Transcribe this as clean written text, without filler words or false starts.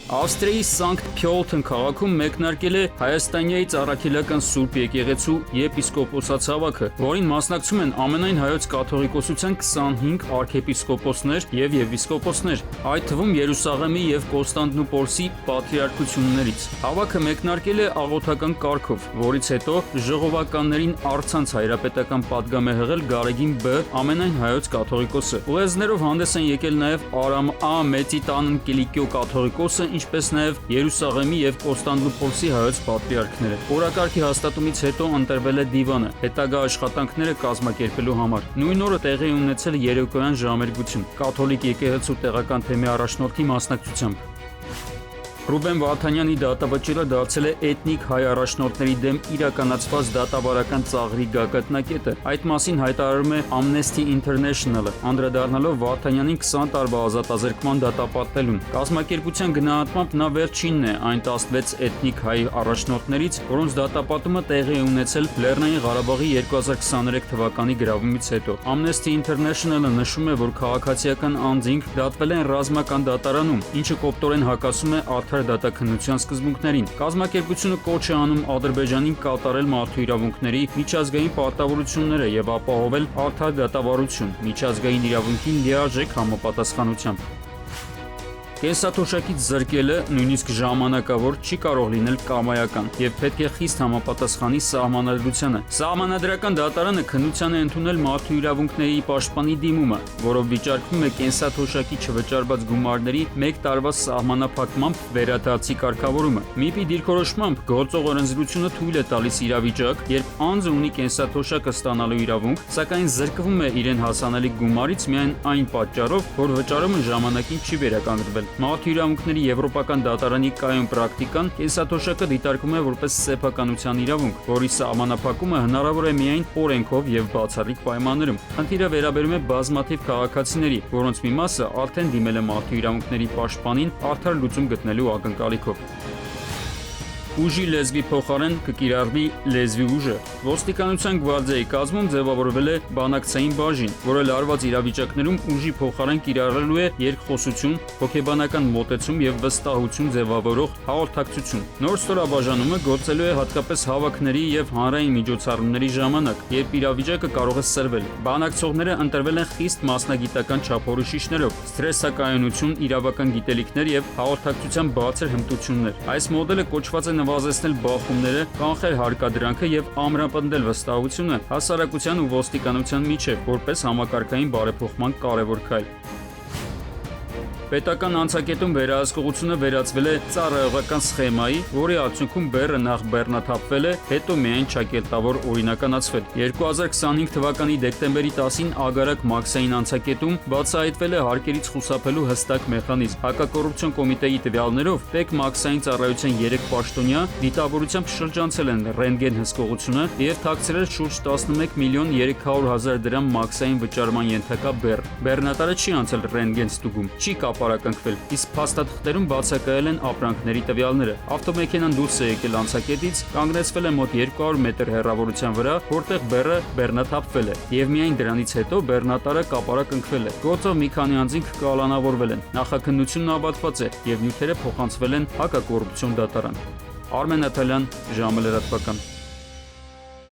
Ավստրիայի Սանկտ Փյոլթն քաղաքում մեկնարկել է հայաստանյաց առաքելական Սուրբ եկեղեցու եպիսկոպոսացավաքը, որին մասնակցում են ամենայն հայոց կաթողիկոսության 25 արքեպիսկոպոսներ եւ եպիսկոպոսներ, այդ թվում Երուսաղեմի եւ Կոստանդնուպոլսի պատրիարքություններից։ Հավաքը մեկնարկել է աղոթական կարգով, որից հետո ժողովականներին առցանց հայրապետական պատգամ է հղել Գարեգին B. ամենայն հայոց կաթողիկոսը։ Ուղեզներով հանդես են եկել նաեւ Արամ A. Մեծի տան Կիլիկիո կաթողիկոսը, ինչպես նաև Երուսաղեմի և Կոստանդնուպոլսի հայոց պատրիարքները։ Օրակարգի հաստատումից հետո ընտրվել է դիվանը, հետագա աշխատանքները կազմակերպելու համար։ Նույն օրը տեղի ունեցել երեկոյան ժամերգություն, կաթոլիկ եկեղեցու տեղական թեմի առաջնորդի մասնակցությամբ։ Ռուբեն Վարդանյանի դատավճիռը դարձել է էթնիկ հայ առաջնորդների դեմ իրականացված դատավարական ծաղրի գագաթնակետը։ Այդ մասին հայտարարում է Amnesty International-ը, անդրադառնալով Վարդանյանին 20 տարվա ազատազրկման դատապատելուն։ Կազմակերպության գնահատմամբ նա վերջինն է այն 16 էթնիկ հայ առաջնորդներից, որոնց դատապատումը տեղի է ունեցել Լեռնային Ղարաբաղի 2023 թվականի գրավումից հետո։ Amnesty International-ը նշում է, որ քաղաքացիական անձինք դատվել են ռազմական դատարանում, ինչը կոպտորեն հակասում է արդար դատաքննության սկզբունքներին։ Կազմակերպությունը կոչ է անում Ադրբեջանին կատարել մարդու իրավունքների միջազգային պարտավորությունները եւ ապահովել արդար դատավարություն միջազգային իրավունքին լիարժեք համապատասխանությամբ։ Կենսաթոշակից զրկելը, նույնիսկ ժամանակավոր, չի կարող լինել կամայական եւ պետք է խիստ համապատասխանի սահմանադրությանը։ Սահմանադրական դատարանը քննության է ընդունել մարդու իրավունքների պաշտպանի դիմումը, որով վիճարկվում է կենսաթոշակի չվճարված գումարների 1 տարվա սահմանափակմամբ վերադարձի կարգավորումը։ ՄԻՊ-ի դիրքորոշմամբ գործող օրենսդրությունը թույլ է տալիս իրավիճակ, երբ անձը ունի կենսաթոշակը ստանալու իրավունք, սակայն զրկվում է իրեն հասանելիք գումարից միայն այն պատճառով, որ վճարումը ժամանակին չի վերականգնվել։ Մարդու իրավունքների եվրոպական դատարանի կայուն պրակտիկան կենսաթոշակը դիտարկում է որպես սեփականության իրավունք, որի սահմանափակումը հնարավոր է միայն օրենքով եւ բացառիկ պայմաններում։ Խնդիրը վերաբերում է բազմաթիվ քաղաքացիների, որոնց մի մասը արդեն դիմել է մարդու իրավունքների պաշտպանին արդար լուծում գտնելու ակնկալիքով։ Ուժի լեզվի փոխարեն կկիրառվի լեզվի ուժը։ Ոստիկանության գվարդիայի կազմում ձևավորվել է բանակցային բաժին, որը լարված իրավիճակներում ուժի փոխարեն կիրառելու է երկխոսություն, հոգեբանական մոտեցում եւ վստահություն ձևավորող հաղորդակցություն։ Նոր ստորաբաժանումը գործելու է հատկապես հավաքների եւ հանրային միջոցառումների ժամանակ, երբ իրավիճակը կարող է սրվել։ Բանակցողները ընտրվել են խիստ մասնագիտական չափորոշիչներով, սթրեսակայունություն, իրավական գիտելիքներ եւ հաղորդակցության բարձր հմտություններ։ Այս մոդելը կոչված է նվազեցնել բախումները, կանխել հարկադրանքը եւ ամրապնդել վստահությունը հասարակության ու ոստիկանության միջեւ, որպես համակարգային բարեփոխման կարևոր քայլ։ Պետական անցակետում վերահսկողությունը վերածվել է ծառայողական սխեմայի, որի արդյունքում բեռը նախ բեռնաթափվել է, հետո միայն չակերտավոր օրինականացվել։ 2025 թվականի դեկտեմբերի 10-ին Ագարակ մաքսային անցակետում բացահայտվել է հարկերից խուսափելու հստակ մեխանիզմ։ Հակակոռուպցիոն կոմիտեի տվյալներով ՊԵԿ մաքսային ծառայության 3 պաշտոնյա դիտավորությամբ շրջանցել են ռենտգեն հսկողությունը եւ թաքցրել շուրջ 11 միլիոն 300 000 դրամ մաքսային վճարման ենթակա բեռ։ Բեռնատարը չի անցել ռենտգեն ստուգում, չի ապարակնքվել, իսկ փաստաթղթերում բացակայել են ապրանքների տվյալները։ Ավտոմեքենան դուրս է եկել անցակետից, կանգնեցվել է մոտ 200 մետր հեռավորության վրա, որտեղ բեռը բեռնաթափվել է, եւ միայն դրանից հետո բեռնատարը կապարակնքվել է։ Գործով մի քանի անձինք կալանավորվել են։ Նախաքննությունն ավարտված է եւ նյութերը փոխանցվել են հակակոռուպցիոն դատարան։ Արմեն Աթալյան, ժամը լրատվական։